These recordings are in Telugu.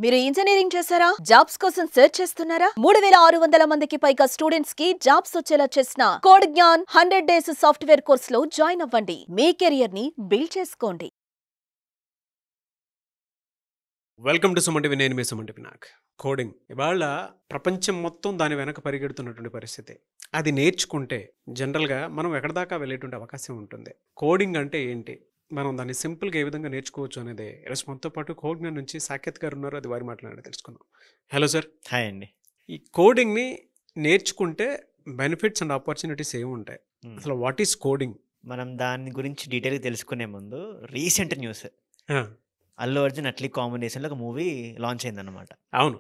మీరు ఇంజనీరింగ్ చేశారా? జాబ్స్ కోసం సెర్చ్ చేస్తున్నారా? 3600 మందికి పైగా స్టూడెంట్స్ కి జాబ్స్ వచ్చేలా చేసిన code Gyan 100 days software course లో జాయిన్ అవ్వండి. మీ కెరియర్ ని బిల్డ్ చేసుకోండి. Welcome to Suman TV. నేను మీ సుమన్ టీవీ. నాకు కోడింగ్ ఇవాళ ప్రపంచం మొత్తం దాని వెనక పరిగెడుతున్నటువంటి పరిస్థితి. అది నేర్చుకుంటే జనరల్గా మనం ఎక్కడి దాకా వెళ్ళేటువంటి అవకాశం ఉంటుంది. కోడింగ్ అంటే ఏంటి, మనం దాన్ని సింపుల్గా ఏ విధంగా నేర్చుకోవచ్చు అనేది ఈరోజు మనతో పాటు కోడింగ్ నుంచి సాకేత్ గారు ఉన్నారు. అది వారి మాట్లాడి తెలుసుకుందాం. Hello sir. హాయ్ అండి. ఈ కోడింగ్ని నేర్చుకుంటే బెనిఫిట్స్ అండ్ ఆపర్చునిటీస్ ఏమి ఉంటాయి, అసలు వాట్ ఈస్ కోడింగ్? మనం దాని గురించి డీటెయిల్గా తెలుసుకునే ముందు రీసెంట్ న్యూస్, అల్లు అర్జున్ అట్లీ కాంబినేషన్లో ఒక మూవీ లాంచ్ అయిందన్నమాట. అవును.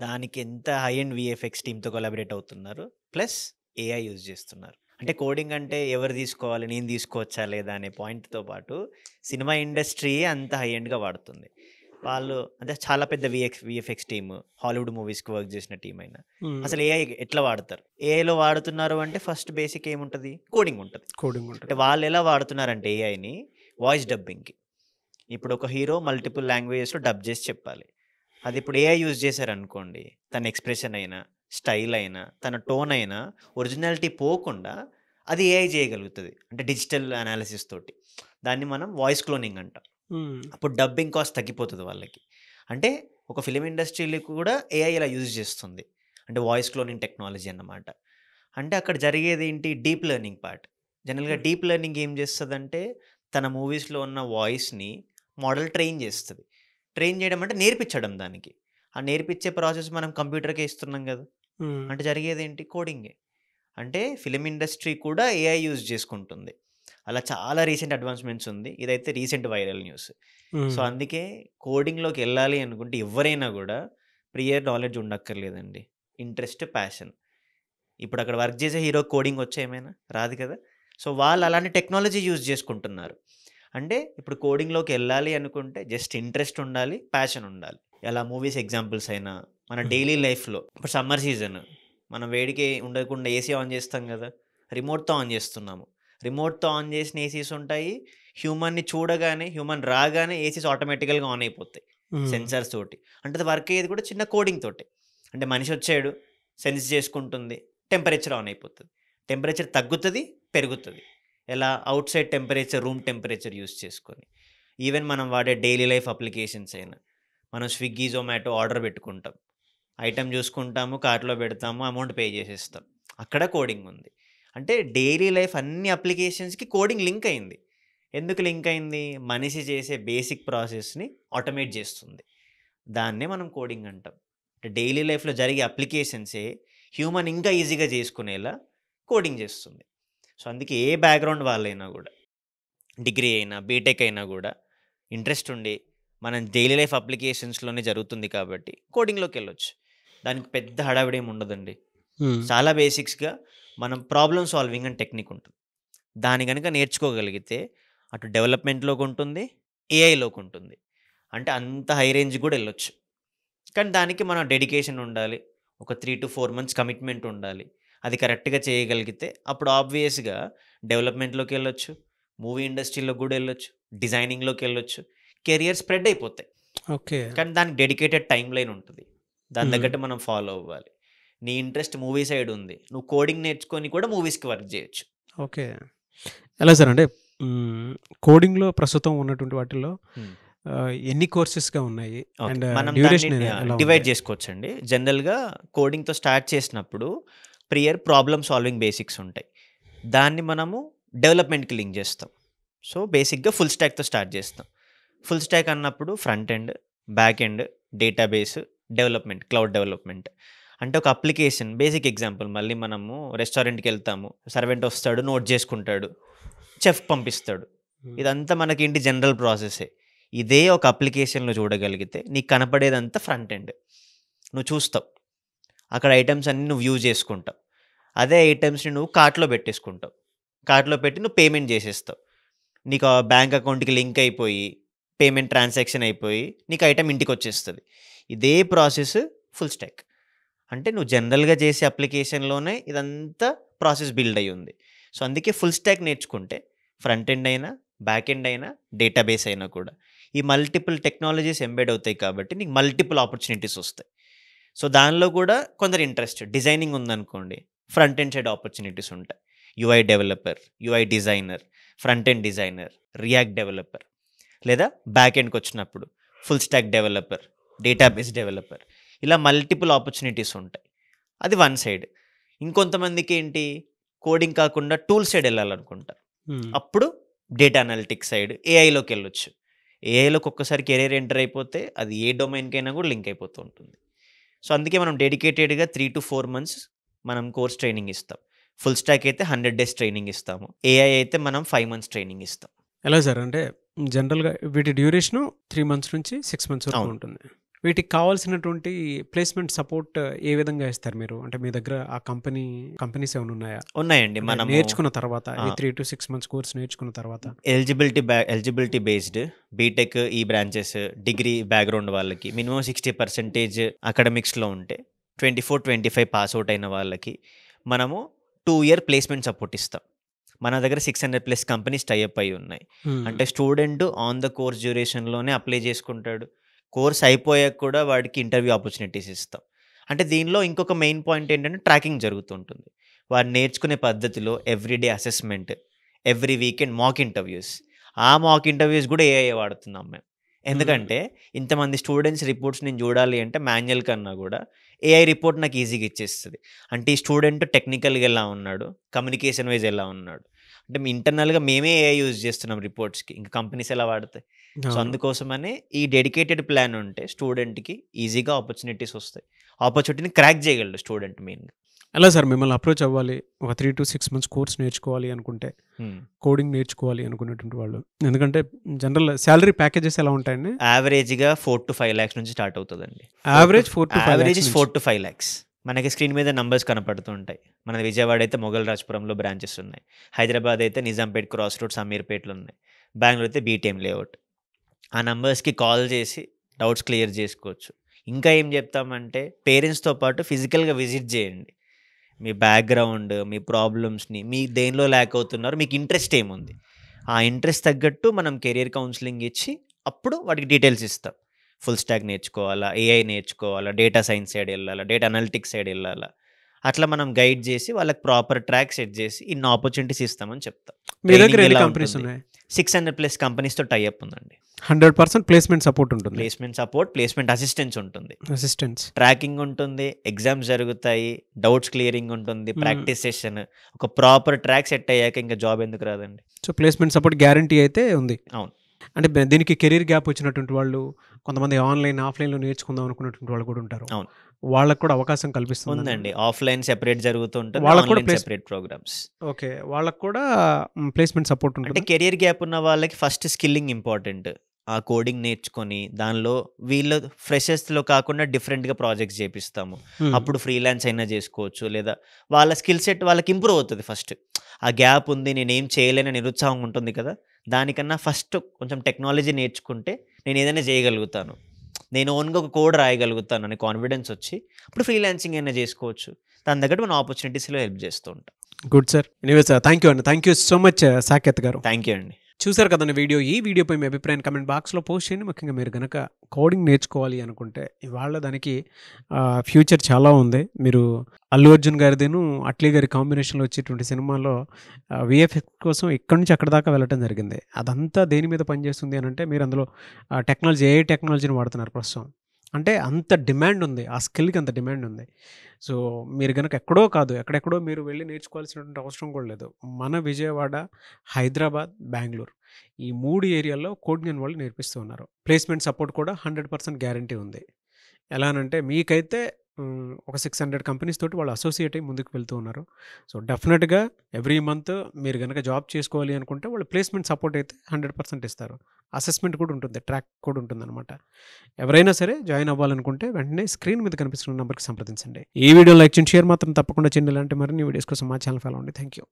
దానికి ఎంత హై అండ్ విఎఫ్ఎక్స్ టీమ్తో కొలాబరేట్ అవుతున్నారు, ప్లస్ ఏఐ యూజ్ చేస్తున్నారు. అంటే కోడింగ్ అంటే ఎవరు తీసుకోవాలి, నేను తీసుకోవచ్చా లేదా అనే పాయింట్తో పాటు సినిమా ఇండస్ట్రీ అంత హై ఎండ్గా వాడుతుంది. వాళ్ళు అంటే చాలా పెద్ద విఎఫ్ఎక్స్ టీమ్, హాలీవుడ్ మూవీస్కి వర్క్ చేసిన టీం అయినా అసలు ఏఐ ఎట్లా వాడతారు, ఏఐలో వాడుతున్నారు అంటే ఫస్ట్ బేసిక్ ఏముంటుంది, కోడింగ్ ఉంటుంది. అంటే వాళ్ళు ఎలా వాడుతున్నారంటే ఏఐని వాయిస్ డబ్బింగ్కి. ఇప్పుడు ఒక హీరో మల్టిపుల్ లాంగ్వేజెస్లో డబ్ చేసి చెప్పాలి. అది ఇప్పుడు ఏఐ యూజ్ చేశారనుకోండి, తన ఎక్స్ప్రెషన్ అయినా, స్టైల్ అయినా, తన టోన్ అయినా ఒరిజినాలిటీ పోకుండా అది ఏఐ చేయగలుగుతుంది. అంటే డిజిటల్ అనాలిసిస్ తోటి. దాన్ని మనం వాయిస్ క్లోనింగ్ అంటాం. అప్పుడు డబ్బింగ్ కాస్ట్ తగ్గిపోతుంది వాళ్ళకి. అంటే ఒక ఫిలిం ఇండస్ట్రీలో కూడా ఏఐ ఇలా యూజ్ చేస్తుంది, అంటే వాయిస్ క్లోనింగ్ టెక్నాలజీ అన్నమాట. అంటే అక్కడ జరిగేది ఏంటి, డీప్ లెర్నింగ్ పార్ట్. జనరల్గా డీప్ లెర్నింగ్ ఏం చేస్తుందంటే తన మూవీస్లో ఉన్న వాయిస్ని మోడల్ ట్రైన్ చేస్తుంది. ట్రైన్ చేయడం అంటే నేర్పించడం. దానికి ఆ నేర్పించే ప్రాసెస్ మనం కంప్యూటర్కే ఇస్తున్నాం కదా. అంటే జరిగేది ఏంటి, కోడింగే. అంటే ఫిలిం ఇండస్ట్రీ కూడా ఏఐ యూజ్ చేసుకుంటుంది. అలా చాలా రీసెంట్ అడ్వాన్స్మెంట్స్ ఉంది. ఇదైతే రీసెంట్ వైరల్ న్యూస్. సో అందుకే కోడింగ్లోకి వెళ్ళాలి అనుకుంటే ఎవరైనా కూడా ప్రియర్ నాలెడ్జ్ ఉండక్కర్లేదండి, ఇంట్రెస్ట్, ప్యాషన్. ఇప్పుడు అక్కడ వర్క్ చేసే హీరో కోడింగ్ వచ్చే ఏమైనా రాదు కదా. సో వాళ్ళు అలాంటి టెక్నాలజీ యూజ్ చేసుకుంటున్నారు. అంటే ఇప్పుడు కోడింగ్లోకి వెళ్ళాలి అనుకుంటే జస్ట్ ఇంట్రెస్ట్ ఉండాలి, ప్యాషన్ ఉండాలి. ఎలా మూవీస్ ఎగ్జాంపుల్స్ అయినా మన డైలీ లైఫ్లో ఇప్పుడు సమ్మర్ సీజన్, మనం వేడికి ఉండకుండా ఏసీ ఆన్ చేస్తాం కదా, రిమోట్తో ఆన్ చేస్తున్నాము. రిమోట్తో ఆన్ చేసిన ఏసీస్ ఉంటాయి, హ్యూమన్ని చూడగానే, హ్యూమన్ రాగానే ఏసీస్ ఆటోమేటికల్గా ఆన్ అయిపోతాయి సెన్సార్స్ తోటి. అంటే అది వర్క్ అయ్యేది కూడా చిన్న కోడింగ్ తోటి. అంటే మనిషి వచ్చాడు, సెన్స్ చేసుకుంటుంది, టెంపరేచర్ ఆన్ అయిపోతుంది. టెంపరేచర్ తగ్గుతుంది, పెరుగుతుంది. ఎలా, out side temperature, room temperature use చేసుకొని. ఈవెన్ మనం వాడే డైలీ లైఫ్ అప్లికేషన్స్ అయినా, మనం స్విగ్గీ, జొమాటో ఆర్డర్ పెట్టుకుంటాం, ఐటెం చూసుకుంటాము, కార్ట్లో పెడతాము, అమౌంట్ పే చేసేస్తాం, అక్కడ కోడింగ్ ఉంది. అంటే డైలీ లైఫ్ అన్ని అప్లికేషన్స్కి కోడింగ్ లింక్ అయింది. ఎందుకు లింక్ అయింది, మనిషి చేసే బేసిక్ ప్రాసెస్ని ఆటోమేట్ చేస్తుంది. దాన్నే మనం కోడింగ్ అంటాం. అంటే డైలీ లైఫ్లో జరిగే అప్లికేషన్సే హ్యూమన్ ఇంకా ఈజీగా చేసుకునేలా కోడింగ్ చేస్తుంది. సో అందుకే ఏ బ్యాక్గ్రౌండ్ వాళ్ళైనా కూడా, డిగ్రీ అయినా, బీటెక్ అయినా కూడా ఇంట్రెస్ట్ ఉండి మనం డైలీ లైఫ్ అప్లికేషన్స్లోనే జరుగుతుంది కాబట్టి కోడింగ్లోకి వెళ్ళొచ్చు. దానికి పెద్ద హడావిడి ఏమి ఉండదండి. చాలా బేసిక్స్గా మనం ప్రాబ్లమ్ సాల్వింగ్ అండ్ టెక్నిక్ ఉంటుంది. దాని కనుక నేర్చుకోగలిగితే అటు డెవలప్మెంట్లోకి ఉంటుంది, ఏఐలోకి ఉంటుంది. అంటే అంత హై రేంజ్ కూడా వెళ్ళొచ్చు. కానీ దానికి మన డెడికేషన్ ఉండాలి, ఒక 3 to 4 months కమిట్మెంట్ ఉండాలి. అది కరెక్ట్గా చేయగలిగితే అప్పుడు ఆబ్వియస్గా డెవలప్మెంట్లోకి వెళ్ళొచ్చు, మూవీ ఇండస్ట్రీలోకి కూడా వెళ్ళొచ్చు, డిజైనింగ్లోకి వెళ్ళొచ్చు, కెరియర్ స్ప్రెడ్ అయిపోతాయి. ఓకే. కానీ దానికి డెడికేటెడ్ టైం లైన్ ఉంటుంది, దాని తగ్గట్టు మనం ఫాలో అవ్వాలి. నీ ఇంట్రెస్ట్ మూవీ సైడ్ ఉంది, నువ్వు కోడింగ్ నేర్చుకొని కూడా మూవీస్కి వర్క్ చేయొచ్చు. ఓకే. ఎలా సార్, అంటే కోడింగ్లో ప్రస్తుతం ఉన్నటువంటి వాటిల్లో ఎన్ని కోర్సెస్గా ఉన్నాయి, అండ్ మనం డ్యూరేషన్ డివైడ్ చేసుకోవచ్చండి. జనరల్గా కోడింగ్తో స్టార్ట్ చేసినప్పుడు ప్రియర్ ప్రాబ్లమ్ సాల్వింగ్ బేసిక్స్ ఉంటాయి, దాన్ని మనము డెవలప్మెంట్కి లింక్ చేస్తాం. సో బేసిక్గా ఫుల్ స్టాక్తో స్టార్ట్ చేస్తాం. ఫుల్ స్టాక్ అన్నప్పుడు front end, back end, database, development, cloud development. అంటే ఒక అప్లికేషన్ బేసిక్ ఎగ్జాంపుల్, మళ్ళీ మనము రెస్టారెంట్కి వెళ్తాము, సర్వెంట్ వస్తాడు, నోట్ చేసుకుంటాడు, చెఫ్ పంపిస్తాడు. ఇదంతా మనకేంటి, జనరల్ ప్రాసెసే. ఇదే ఒక అప్లికేషన్లో చూడగలిగితే నీకు కనపడేదంతా ఫ్రంట్ ఎండ్. నువ్వు చూస్తావు, అక్కడ ఐటమ్స్ అన్నీ నువ్వు యూజ్ చేసుకుంటావు. అదే ఐటమ్స్ని నువ్వు కార్ట్లో పెట్టేసుకుంటావు, కార్ట్లో పెట్టి నువ్వు పేమెంట్ చేసేస్తావు. నీకు ఆ బ్యాంక్ అకౌంట్కి లింక్ అయిపోయి పేమెంట్ ట్రాన్సాక్షన్ అయిపోయి నీకు ఐటమ్ ఇంటికి వచ్చేస్తుంది. ఇదే ప్రాసెస్ ఫుల్ స్టాక్. అంటే నువ్వు జనరల్గా చేసే అప్లికేషన్లోనే ఇదంతా ప్రాసెస్ బిల్డ్ అయ్యి ఉంది. సో అందుకే ఫుల్ స్టాక్ నేర్చుకుంటే ఫ్రంట్ ఎండ్ అయినా, బ్యాక్ ఎండ్ అయినా, డేటాబేస్ అయినా కూడా ఈ మల్టిపుల్ టెక్నాలజీస్ ఎంబెడ్ అవుతాయి కాబట్టి నీకు మల్టిపుల్ ఆపర్చునిటీస్ వస్తాయి. సో దానిలో కూడా కొందరు ఇంట్రెస్ట్ డిజైనింగ్ ఉందనుకోండి, ఫ్రంట్ ఎండ్ సైడ్ ఆపర్చునిటీస్ ఉంటాయి. UI developer, UI designer, front end designer, react developer, లేదా బ్యాక్ ఎండ్కి వచ్చినప్పుడు full stack developer, database developer, ఇలా మల్టిపుల్ ఆపర్చునిటీస్ ఉంటాయి. అది వన్ సైడ్. ఇంకొంతమందికి ఏంటి, కోడింగ్ కాకుండా టూల్ సైడ్ వెళ్ళాలనుకుంటారు. అప్పుడు డేటా అనలిటిక్స్ సైడ్ ఏఐలోకి వెళ్ళొచ్చు. ఏఐలోకి ఒక్కసారి కెరీర్ ఎంటర్ అయిపోతే అది ఏ డొమైన్కైనా కూడా లింక్ అయిపోతూ ఉంటుంది. సో అందుకే మనం డెడికేటెడ్గా 3 to 4 months మనం కోర్స్ ట్రైనింగ్ ఇస్తాం. ఫుల్ స్టాక్ అయితే 100 days ట్రైనింగ్ ఇస్తాము. ఏఐ అయితే మనం 5 months ట్రైనింగ్ ఇస్తాం. ఎలా సార్ అంటే జనరల్గా వీటి డ్యూరేషను 3 months నుంచి 6 months వరకు అవును. ఉంటుంది. వీటికి కావాల్సినటువంటి ప్లేస్మెంట్ సపోర్ట్ ఏ విధంగా ఇస్తారు మీరు? అంటే మీ దగ్గర ఆ కంపెనీస్ ఏమైనా ఉన్నాయా? ఉన్నాయండి. అంటే మనం నేర్చుకున్న తర్వాత ఈ ఆ. 3 to 6 months కోర్స్ నేర్చుకున్న తర్వాత ఎలిజిబిలిటీ బేస్డ్ బీటెక్ ఈ బ్రాంచెస్ డిగ్రీ బ్యాక్గ్రౌండ్ వాళ్ళకి మినిమం 60% అకాడమిక్స్లో ఉంటే 24-25 పాస్ అవుట్ అయిన వాళ్ళకి మనము 2-year ప్లేస్మెంట్ సపోర్ట్ ఇస్తాం. మన దగ్గర 600+ కంపెనీస్ టైఅప్ అయి ఉన్నాయి. అంటే స్టూడెంట్ ఆన్ ద కోర్స్ డ్యూరేషన్లోనే అప్లై చేసుకుంటాడు. కోర్స్ అయిపోయాక కూడా వాడికి ఇంటర్వ్యూ ఆపర్చునిటీస్ ఇస్తాం. అంటే దీనిలో ఇంకొక మెయిన్ పాయింట్ ఏంటంటే ట్రాకింగ్ జరుగుతుంటుంది. వాడు నేర్చుకునే పద్ధతిలో everyday assessment, every weekend mock interviews. ఆ మాక్ ఇంటర్వ్యూస్ కూడా ఏఐ వాడుతున్నాం మేము. ఎందుకంటే ఇంతమంది స్టూడెంట్స్ రిపోర్ట్స్ నేను చూడాలి అంటే మాన్యువల్ కన్నా కూడా ఏఐ రిపోర్ట్ నాకు ఈజీగా ఇచ్చేస్తుంది. అంటే ఈ స్టూడెంట్ టెక్నికల్గా ఎలా ఉన్నాడు, కమ్యూనికేషన్ వైజ్ ఎలా ఉన్నాడు, అంటే ఇంటర్నల్గా మేమే ఏఐ యూజ్ చేస్తున్నాం రిపోర్ట్స్కి, ఇంకా కంపెనీస్ ఎలా వాడతాయి. సో అందుకోసమనే ఈ డెడికేటెడ్ ప్లాన్ ఉంటే స్టూడెంట్కి ఈజీగా ఆపర్చునిటీస్ వస్తాయి. ఆపర్చునిటీని క్రాక్ చేయగలడు స్టూడెంట్ మెయిన్గా. ఎలా సార్ మిమ్మల్ని అప్రోచ్ అవ్వాలి ఒక 3 to 6 months కోర్స్ నేర్చుకోవాలి అనుకుంటే, కోడింగ్ నేర్చుకోవాలి అనుకునేటువంటి వాళ్ళు? ఎందుకంటే జనరల్ శాలరీ ప్యాకేజెస్ ఎలా ఉంటాయండి? యావరేజ్గా 4 to 5 lakhs నుంచి స్టార్ట్ అవుతుందండి. Average 4 to 5 average lakhs 4 to 5 lakhs. మనకి స్క్రీన్ మీద నంబర్స్ కనపడుతూ ఉంటాయి. మన విజయవాడ అయితే మొగల్ రాజపురంలో బ్రాంచెస్ ఉన్నాయి. హైదరాబాద్ అయితే నిజాంపేట్, క్రాస్ రోడ్స్, అమీర్పేట్లు ఉన్నాయి. బెంగళూరు అయితే బీటీఎం లేఅవుట్. ఆ నంబర్స్కి కాల్ చేసి డౌట్స్ క్లియర్ చేసుకోవచ్చు. ఇంకా ఏం చెప్తామంటే పేరెంట్స్తో పాటు ఫిజికల్గా విజిట్ చేయండి. మీ బ్యాక్గ్రౌండ్, మీ ప్రాబ్లమ్స్ని, మీ దేనిలో ల్యాక్ అవుతున్నారు, మీకు ఇంట్రెస్ట్ ఏముంది, ఆ ఇంట్రెస్ట్ తగ్గట్టు మనం కెరియర్ కౌన్సిలింగ్ ఇచ్చి అప్పుడు వాటికి డీటెయిల్స్ ఇస్తాం. ఫుల్ స్టాక్ నేర్చుకోవాలా, ఏఐ నేర్చుకోవాలా, డేటా సైన్స్ సైడ్ వెళ్ళాలా, డేటా అనలిటిక్స్ సైడ్ వెళ్ళాలా, అట్లా మనం గైడ్ చేసి వాళ్ళకి ప్రాపర్ ట్రాక్ సెట్ చేసి ఇన్ని ఆపర్చునిటీస్ ఇస్తామని చెప్తాం. మీ దగ్గర ఎన్ని కంపెనీస్ ఉన్నాయి? 600+ కంపెనీస్తో టైఅప్ ఉందండి. 100% ప్లేస్మెంట్ సపోర్ట్ ఉంటుంది. ప్లేస్మెంట్ సపోర్ట్, ప్లేస్మెంట్ అసిస్టెన్స్ ఉంటుంది, అసిస్టెన్స్, ట్రాకింగ్ ఉంటుంది, ఎగ్జామ్స్ జరుగుతాయి, డౌట్స్ క్లియరింగ్ ఉంటుంది, ప్రాక్టీస్ సెషన్. ఒక ప్రాపర్ ట్రాక్ సెట్ అయ్యాక ఇంకా జాబ్ ఎందుకు రాదండి? సో ప్లేస్మెంట్ సపోర్ట్ గ్యారంటీ అయితే ఉంది. అవును. అంటే దీనికి కెరీర్ గ్యాప్ వచ్చినటువంటి వాళ్ళు, కొంతమంది ఆన్లైన్ ఆఫ్లైన్లో నేర్చుకుందాం అనుకున్నటువంటి వాళ్ళు కూడా ఉంటారు. అవును. వాళ్ళకు కూడా అవకాశం కల్పిస్తుంది. ఉందండి. ఆఫ్లైన్ సెపరేట్ జరుగుతుంటుంది, వాళ్ళకు కూడా ఆన్లైన్ సెపరేట్ ప్రోగ్రామ్స్. ఓకే, వాళ్ళకు కూడా ప్లేస్మెంట్ సపోర్ట్ అంటే ఉంటుంది. కెరియర్ గ్యాప్ ఉన్న వాళ్ళకి ఫస్ట్ స్కిల్లింగ్ ఇంపార్టెంట్. ఆ కోడింగ్ నేర్చుకొని దానిలో వీళ్ళు ఫ్రెషర్స్లో కాకుండా డిఫరెంట్గా ప్రాజెక్ట్స్ చేపిస్తాము. అప్పుడు ఫ్రీలాన్స్ అయినా చేసుకోవచ్చు, లేదా వాళ్ళ స్కిల్ సెట్ వాళ్ళకి ఇంప్రూవ్ అవుతుంది. ఫస్ట్ ఆ గ్యాప్ ఉంది, నేనేం చేయలేని నిరుత్సాహం ఉంటుంది కదా, దానికన్నా ఫస్ట్ కొంచెం టెక్నాలజీ నేర్చుకుంటే నేను ఏదైనా చేయగలుగుతాను, నేను ఓన్గా ఒక కోడ్ రాయగలుగుతాను అనే కాన్ఫిడెన్స్ వచ్చి అప్పుడు ఫ్రీలాన్సింగ్ అయినా చేసుకోవచ్చు. దాని తగ్గట్టు మనం ఆపర్చునిటీస్లో హెల్ప్ చేస్తూ ఉంటాం. Good sir. Anyway sir, thank you అండి. Thank you so much Saketh గారు. థ్యాంక్ యూ అండి. చూసారు కదండి వీడియో. ఈ వీడియోపై మీ అభిప్రాయం కమెంట్ బాక్స్లో పోస్ట్ చేయండి. ముఖ్యంగా మీరు కనుక కోడింగ్ నేర్చుకోవాలి అనుకుంటే ఇవాళ దానికి ఫ్యూచర్ చాలా ఉంది. మీరు అల్లు అర్జున్ గారిదేను అట్లీ గారి కాంబినేషన్లో వచ్చేటువంటి సినిమాలో విఎఫ్ఎక్స్ కోసం ఇక్కడి నుంచి అక్కడ దాకా వెళ్ళటం జరిగింది. అదంతా దేని మీద పనిచేస్తుంది అని అంటే మీరు అందులో టెక్నాలజీ, ఏఐ టెక్నాలజీని వాడుతున్నారు ప్రస్తుతం. అంటే అంత డిమాండ్ ఉంది, ఆ స్కిల్కి అంత డిమాండ్ ఉంది. సో మీరు కనుక ఎక్కడో కాదు, ఎక్కడెక్కడో మీరు వెళ్ళి నేర్చుకోవాల్సినటువంటి అవసరం కూడా లేదు. మన విజయవాడ, హైదరాబాద్, బెంగళూరు ఈ 3 ఏరియాల్లో కోడింగ్ వాళ్ళు నేర్పిస్తూ ఉన్నారు. ప్లేస్మెంట్ సపోర్ట్ కూడా 100% గ్యారంటీ ఉంది. ఎలానంటే మీకైతే ఒక 600 కంపెనీస్ తోటి వాళ్ళు అసోసియేట్ అయ్యి ముందుకు వెళ్తూ ఉన్నారు. సో డెఫినెట్గా ఎవ్రీ మంత్ మీరు కనుక జాబ్ చేసుకోవాలి అనుకుంటే వాళ్ళు ప్లేస్మెంట్ సపోర్ట్ అయితే 100% ఇస్తారు. అసెస్మెంట్ కూడా ఉంటుంది, ట్రాక్ కూడా ఉంటుంది అనమాట. ఎవరైనా సరే జాయిన్ అవ్వాలనుకుంటే వెంటనే స్క్రీన్ మీద కనిపిస్తున్న నెంబర్కి సంప్రదించండి. ఈ వీడియో లైక్ చేయండి, షేర్ మాత్రం తప్పకుండా చేయండి. ఇలాంటి మరిన్ని వీడియోస్ కోసం మా ఛానల్ ఫాలో అవ్వండి. Thank you.